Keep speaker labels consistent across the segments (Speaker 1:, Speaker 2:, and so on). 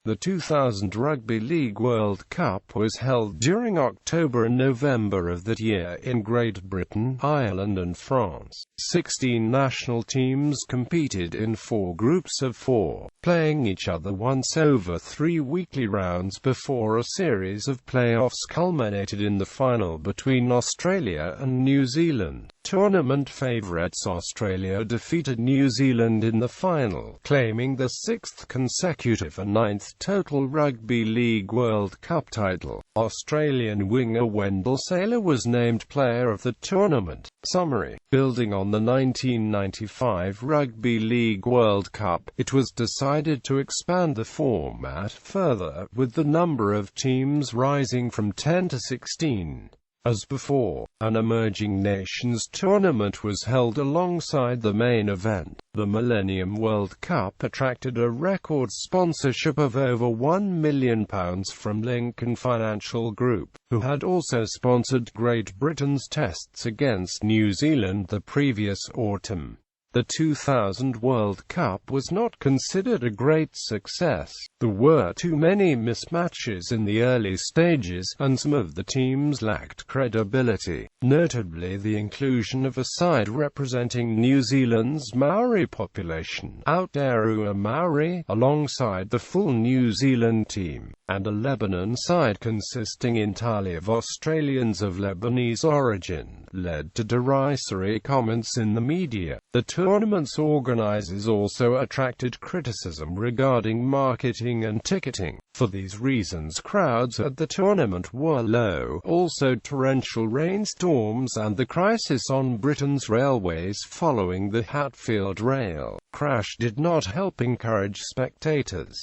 Speaker 1: The 2000 Rugby League World Cup was held during October and November of that year in Great Britain, Ireland and France. 16 national teams competed in 4 groups of 4, playing each other once over 3 weekly rounds before a series of playoffs culminated in the final between Australia and New Zealand. Tournament favourites Australia defeated New Zealand in the final, claiming the 6th consecutive and 9th total Rugby League World Cup title. Australian winger Wendell Sailor was named Player of the Tournament. Summary: building on the 1995 Rugby League World Cup, it was decided to expand the format further, with the number of teams rising from 10 to 16. As before, an Emerging Nations tournament was held alongside the main event. The Millennium World Cup attracted a record sponsorship of over £1 million from Lincoln Financial Group, who had also sponsored Great Britain's tests against New Zealand the previous autumn. The 2000 World Cup was not considered a great success. There were too many mismatches in the early stages, and some of the teams lacked credibility. Notably, the inclusion of a side representing New Zealand's Maori population, Aotearoa Maori, alongside the full New Zealand team, and a Lebanon side consisting entirely of Australians of Lebanese origin, led to derisory comments in the media. The tournament's organisers also attracted criticism regarding marketing and ticketing. For these reasons, crowds at the tournament were low. Also, torrential rainstorms and the crisis on Britain's railways following the Hatfield rail crash did not help encourage spectators.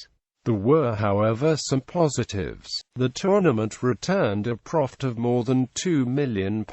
Speaker 1: There were, however, some positives. The tournament returned a profit of more than £2 million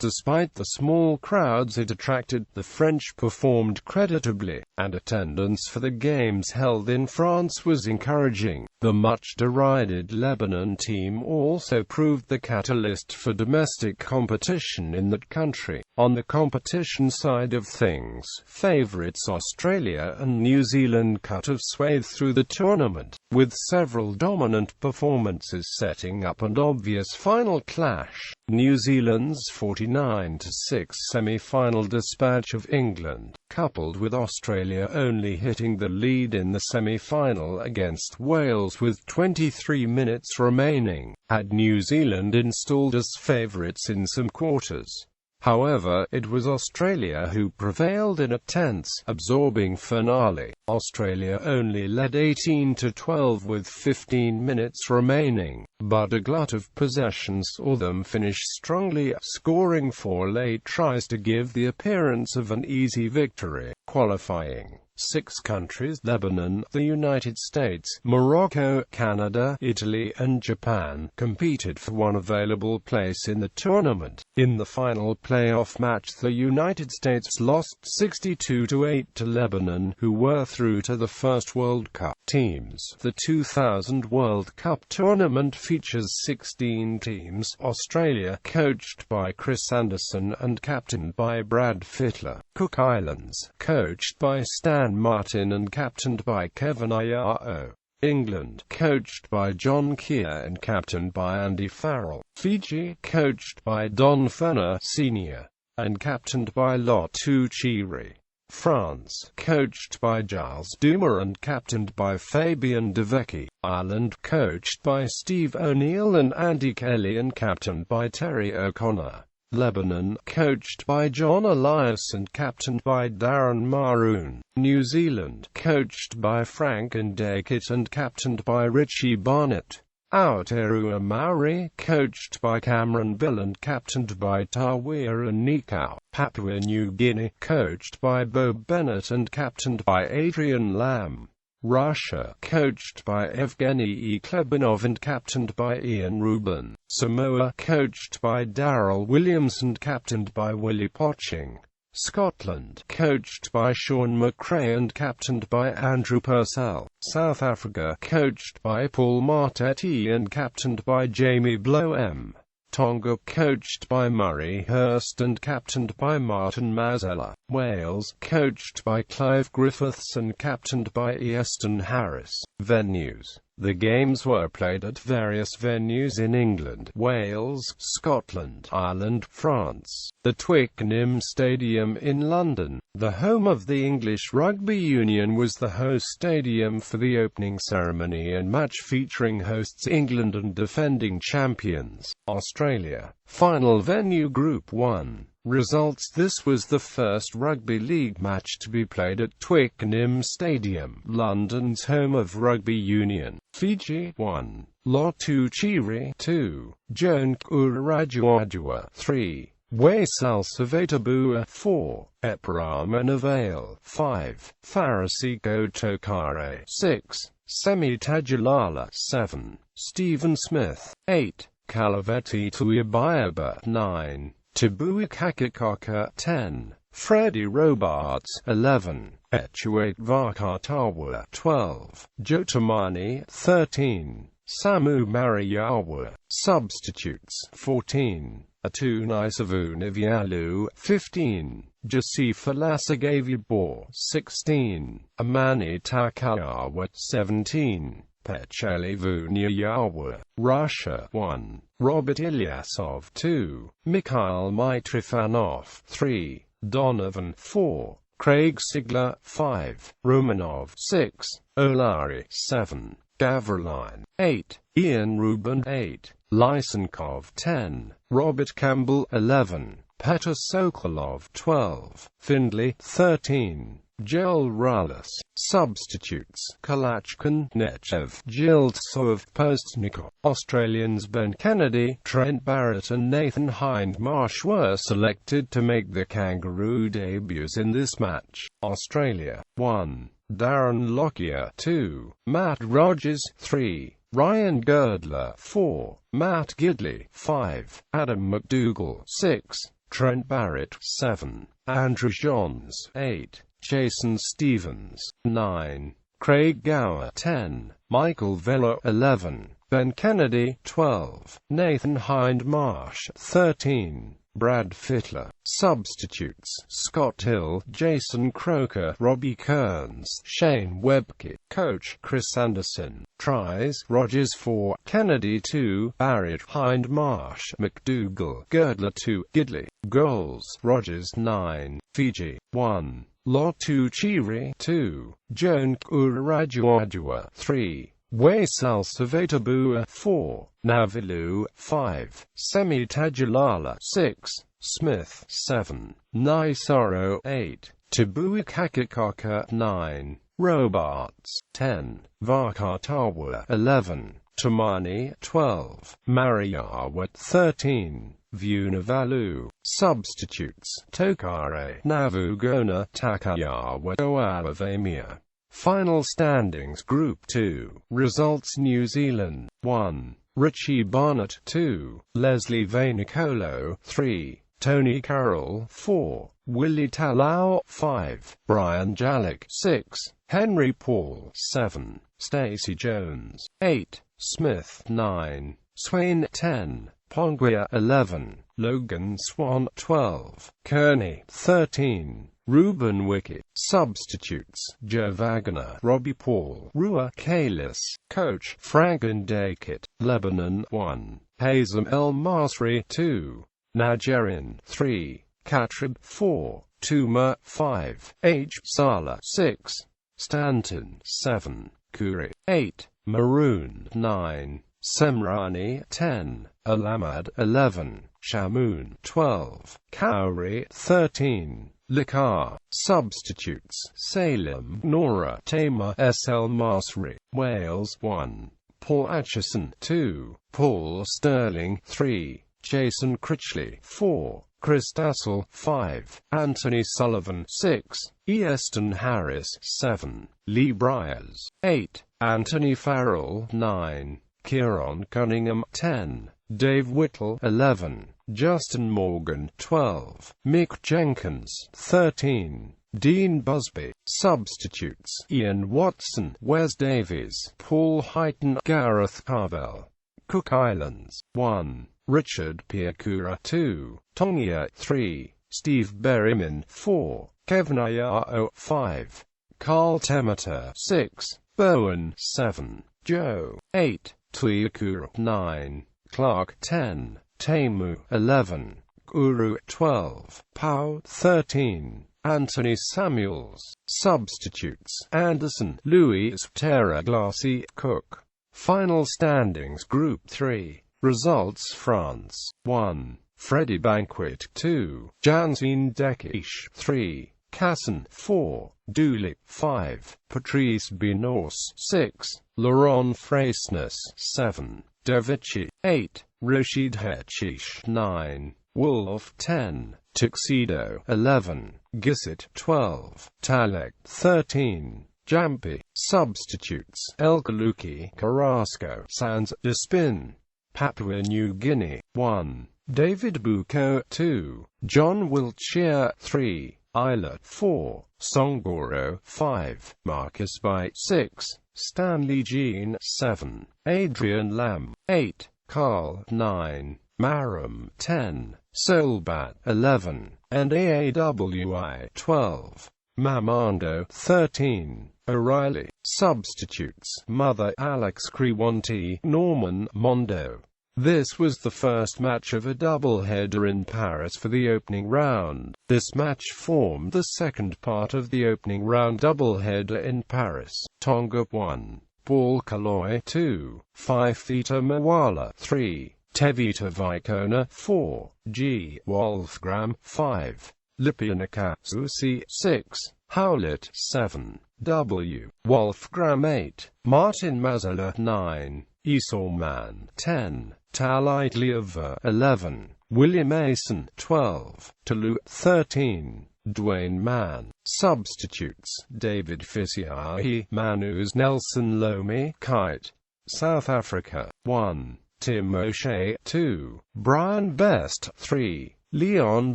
Speaker 1: despite the small crowds it attracted. The French performed creditably, and attendance for the games held in France was encouraging. The much-derided Lebanon team also proved the catalyst for domestic competition in that country. On the competition side of things, favourites Australia and New Zealand cut a swathe through the tournament, with several dominant performances setting up an obvious final clash. New Zealand's 49-6 semi-final dispatch of England, coupled with Australia only hitting the lead in the semi-final against Wales with 23 minutes remaining, had New Zealand installed as favourites in some quarters. However, it was Australia who prevailed in a tense, absorbing finale. Australia only led 18-12 with 15 minutes remaining, but a glut of possession saw them finish strongly, scoring 4 late tries to give the appearance of an easy victory. Qualifying: 6 countries, Lebanon, the United States, Morocco, Canada, Italy and Japan, competed for one available place in the tournament. In the final playoff match, the United States lost 62-8 to Lebanon, who were through to the first World Cup. Teams: the 2000 World Cup tournament features 16 teams. Australia, coached by Chris Anderson and captained by Brad Fittler. Cook Islands, coached by Stan Martin and captained by Kevin Ayao. England, coached by John Keir and captained by Andy Farrell. Fiji, coached by Don Ferner Sr. and captained by Lotu Chiri. France, coached by Giles Duma and captained by Fabien Devecchi. Ireland, coached by Steve O'Neill and Andy Kelly and captained by Terry O'Connor. Lebanon, coached by John Elias and captained by Darren Maroon. New Zealand, coached by Frank Ndakit and captained by Richie Barnett. Aotearoa Maori, coached by Cameron Bill and captained by Tawira Nikau. Papua New Guinea, coached by Bob Bennett and captained by Adrian Lamb. Russia, coached by Evgeny Klebanov and captained by Ian Rubin. Samoa, coached by Darryl Williams and captained by Willie Poching. Scotland, coached by Sean McRae and captained by Andrew Purcell. South Africa, coached by Paul Martetti and captained by Jamie Bloem. Tonga, coached by Murray Hurst and captained by Martin Mazzella. Wales, coached by Clive Griffiths and captained by Easton Harris. Venues: The games were played at various venues in England, Wales, Scotland, Ireland, France. The Twickenham Stadium in London, the home of the English Rugby Union, was the host stadium for the opening ceremony and match featuring hosts England and defending champions, Australia. Final venue Group 1. Results: this was the first rugby league match to be played at Twickenham Stadium, London's home of rugby union. Fiji 1, Lotuchiri 2, Joan Kurajuadua 3, Waisal Savatabua 4, Eparamana 5, Farasiko Tokare 6, Semi Tajulala 7, Stephen Smith 8, Kalaveti Tuibayaba 9, Tabui Kakakaka 10, Freddie Robarts 11, Echuate Vakatawa 12, Jotamani 13, Samu Mariawa. Substitutes: 14, Atunaisavunavialu 15, Jasifa Lasagavibor 16, Amani Takayawa 17, Pecheli Vunyayawa. Russia 1, Robert Ilyasov 2, Mikhail Mitrofanov 3, Donovan 4, Craig Sigler 5, Romanov 6, Olari 7, Gavriline 8, Ian Rubin 8, Lysenkov 10, Robert Campbell 11, Petr Sokolov 12, Findlay 13, Joel Rallis. Substitutes: Kalachkin, Nechev, Jiltsov, Postnikov. Australians Ben Kennedy, Trent Barrett and Nathan Hindmarsh were selected to make the Kangaroo debuts in this match. Australia 1, Darren Lockyer 2, Matt Rogers 3, Ryan Girdler 4, Matt Gidley 5, Adam McDougall 6, Trent Barrett 7, Andrew Johns 8, Jason Stevens 9, Craig Gower 10, Michael Vella 11, Ben Kennedy 12, Nathan Hindmarsh 13, Brad Fittler. Substitutes: Scott Hill, Jason Croker, Robbie Kearns, Shane Webke. Coach: Chris Anderson. Tries: Rogers 4, Kennedy 2, Barrett, Hindmarsh, McDougall, Girdler 2, Gidley. Goals: Rogers 9, Fiji 1, Lotuchiri 2, Joan Kurajuadua 3, Waisal Savatabua 4, Navilu 5, Semi Tajulala 6, Smith 7, Naisaro 8, Tabui Kakakaka 9, Robarts 10, Vakatawa 11, Tamani 12, Mariawa 13, Vunavalu. Substitutes: Tokare, Navugona, Takayawa, Oawavamia. Final standings Group 2. Results: New Zealand 1, Richie Barnett 2, Leslie Vainicolo 3, Tony Carroll 4, Willie Talau 5, Brian Jalek 6, Henry Paul 7, Stacey Jones 8, Smith 9, Swain 10, Ponguia 11, Logan Swan 12, Kearney 13, Ruben Wickett. Substitutes: Joe Wagner, Robbie Paul, Rua Kalis. Coach: Frank Ndakit. Lebanon 1, Hazem El Masri 2, Najerin 3, Katrib 4, Tuma 5, H. Sala 6, Stanton 7, Kuri 8, Maroon 9, Semrani 10, Alamad 11, Shamoon 12, Cowrie 13, Likar. Substitutes: Salem, Nora, Tamar, S. L. Masri. Wales 1, Paul Atchison 2, Paul Sterling 3, Jason Critchley 4, Chris Dassel 5, Anthony Sullivan 6, Easton Harris 7, Lee Briers 8, Anthony Farrell 9, Kieron Cunningham 10, Dave Whittle 11, Justin Morgan 12, Mick Jenkins 13, Dean Busby. Substitutes: Ian Watson, Wes Davies, Paul Heighton, Gareth Carvel. Cook Islands 1, Richard Piakura 2, Tongia 3, Steve Berryman 4, Kevin Ayao 5, Carl Temata 6, Bowen 7, Joe 8, Tuikuru 9, Clark 10, Tamu 11, Guru 12, Pau 13, Anthony Samuels. Substitutes: Anderson, Louis, Terra Glassy, Cook. Final standings: Group 3. Results: France 1, Freddie Banquet 2, Jansine Dekish 3, Casson 4, Dooley 5, Patrice Binos 6, Laurent Freisness 7, Devici 8, Rashid Hechish 9, Wolf 10, Tuxedo 11, Gisset 12, Talek 13, Jampi. Substitutes: El Kaluki, Carrasco, Sands, Despin. Papua New Guinea 1, David Bucco 2, John Wiltshire 3, Isla 4, Songoro 5, Marcus By 6, Stanley Jean 7, Adrian Lamb 8, Carl 9, Maram 10, Solbat 11, and AAWI 12. Mamando 13, O'Reilly. Substitutes: Mother Alex Crewanti, Norman Mondo. This was the first match of a doubleheader in Paris for the opening round. This match formed the second part of the opening round doubleheader in Paris. Tonga 1, Paul Kaloy 2, Fifita Mawala 3, Tevita Vicona 4, G. Wolfgram 5, Lipianakatsusi 6, Howlett 7, W. Wolfgram 8, Martin Mazzola 9, Esau Man 10, Talitliava 11, William Mason 12, Tulu 13, Dwayne Mann. Substitutes: David Fisiahi, Manus Nelson Lomi, Kite. South Africa 1, Tim O'Shea 2, Brian Best 3, Leon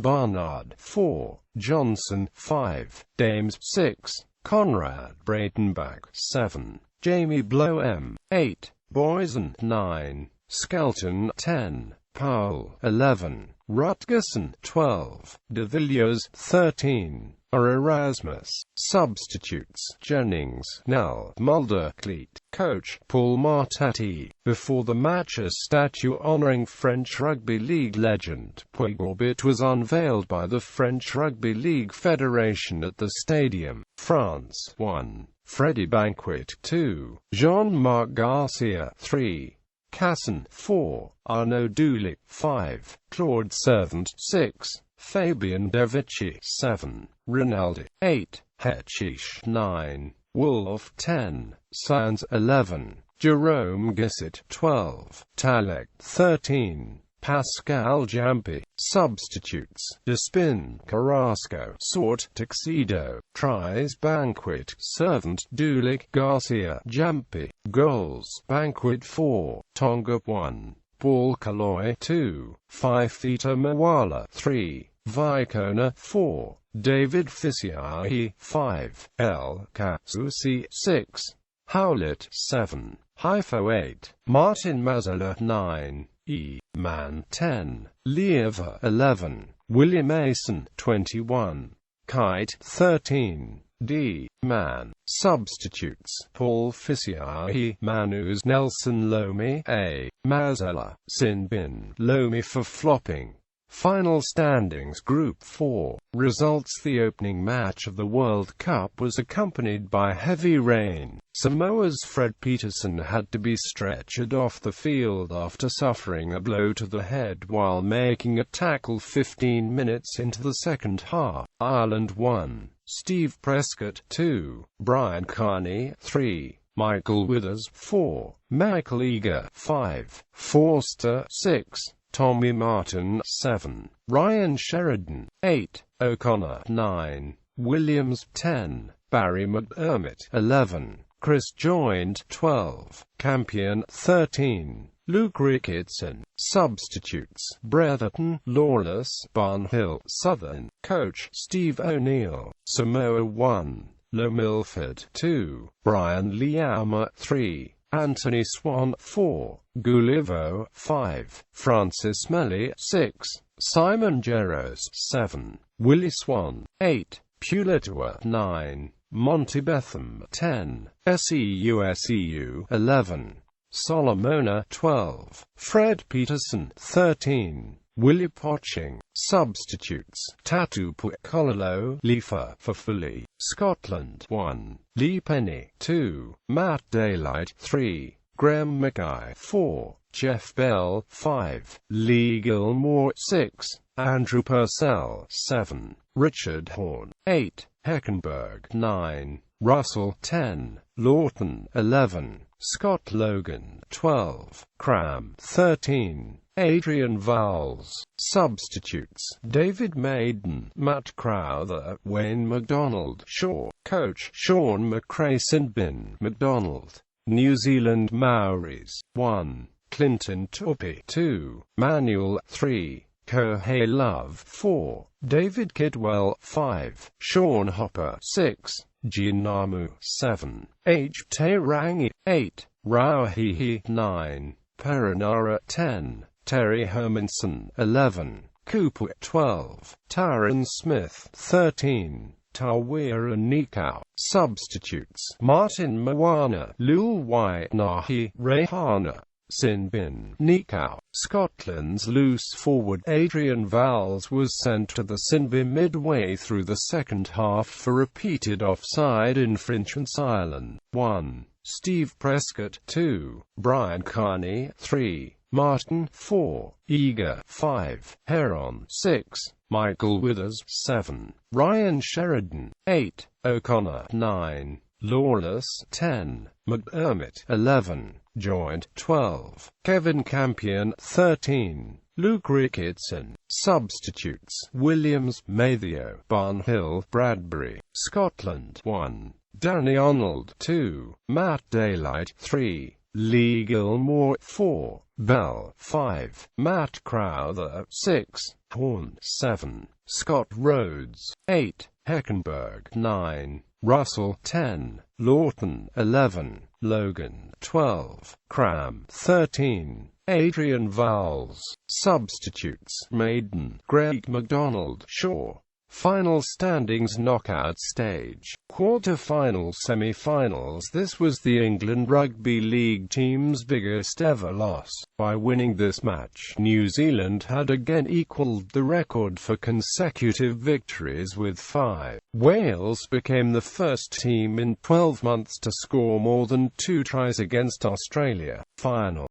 Speaker 1: Barnard 4, Johnson 5, Dames 6, Conrad Breitenbach 7, Jamie Bloem 8, Boysen 9, Skelton 10, Powell 11, Rutgerson 12, De Villiers 13, or Erasmus. Substitutes: Jennings, Nell, Mulder, Cleat. Coach: Paul Martati. Before the match, a statue honoring French Rugby League legend Puig Orbit was unveiled by the French Rugby League Federation at the stadium. France 1, Freddie Banquet 2, Jean-Marc Garcia 3, Casson 4, Arnaud Dooley 5, Claude Servant 6, Fabien Devici 7, Rinaldi 8, Hechish 9, Wolf 10, Sands 11, Jerome Gisset 12, Talek 13, Pascal Jampi. Substitutes: Despin, Carrasco, Sort, Tuxedo, Tries, Banquet, Servant, Dulik, Garcia, Jampi. Goals: Banquet 4, Tonga 1, Paul Kaloy 2, Fifita Mawala 3, Vicona 4, David Fisiahi 5, El Katsusi 6, Howlett 7, Haifo 8, Martin Mazzola 9, E. Man 10, Lieva 11, William Mason 21, Kite 13, D. Man. Substitutes: Paul Fisiahi, Manus Nelson Lomi, A. Mazzola, Sinbin Lomi for flopping. Final standings: Group 4. Results: the opening match of the World Cup was accompanied by heavy rain. Samoa's Fred Peterson had to be stretchered off the field after suffering a blow to the head while making a tackle 15 minutes into the second half. Ireland 1, Steve Prescott 2, Brian Carney 3, Michael Withers 4, Michael Eager 5, Forster 6, Tommy Martin 7, Ryan Sheridan 8, O'Connor 9, Williams 10, Barry McDermott 11, Chris Joynt 12, Campion 13, Luke Ricketson. Substitutes: Bretherton, Lawless, Barnhill, Southern. Coach: Steve O'Neill. Samoa 1, Low Milford 2, Brian Liama 3, Anthony Swan 4, Gulivo 5, Francis Melly 6, Simon Geros 7, Willie Swan 8, Puletua 9, Montebetham 10, SEU 11, Solomona 12, Fred Peterson 13, Willie Poching. Substitutes: Tatupukololo, Leifa Fafuli, Scotland 1, Lee Penny 2, Matt Daylight 3, Graham Mackay 4, Jeff Bell 5, Lee Gilmore 6, Andrew Purcell 7, Richard Horn 8, Heckenberg 9, Russell 10, Lawton 11, Scott Logan 12, Cram 13, Adrian Vowles. Substitutes: David Maiden, Matt Crowther, Wayne MacDonald, Shaw, Coach Sean McRae, Sinbin MacDonald. New Zealand Maoris 1, Clinton Tupi 2, Manuel 3, Kohei Love 4, David Kidwell 5, Sean Hopper 6, Ginamu 7, H. Teirangi 8, Rauhihi 9, Perenara 10, Terry Hermanson 11, Cooper 12, Tyron Smith 13, Tawira Nikau. Substitutes: Martin Moana, Lul Wainahi, Rehana, Sinbin Nikau. Scotland's loose forward Adrian Vowles was sent to the Sinbin midway through the second half for repeated offside infringements. Ireland 1, Steve Prescott 2, Brian Carney 3, Martin 4, Eager 5, Heron 6, Michael Withers 7, Ryan Sheridan 8, O'Connor 9, Lawless 10, McDermott 11, Joint 12, Kevin Campion 13, Luke Ricketson. Substitutes: Williams, Matheo, Barnhill, Bradbury. Scotland 1, Danny Arnold 2, Matt Daylight 3, Lee Gilmore 4, Bell 5, Matt Crowther 6, Horn 7, Scott Rhodes 8, Heckenberg 9, Russell 10, Lawton 11, Logan 12, Cram 13, Adrian Vowles. Substitutes: Maiden, Greg MacDonald, Shaw. Final standings: knockout stage, quarter-finals, semi-finals. This was the England Rugby League team's biggest ever loss. By winning this match, New Zealand had again equalled the record for consecutive victories with 5. Wales became the first team in 12 months to score more than 2 tries against Australia. Final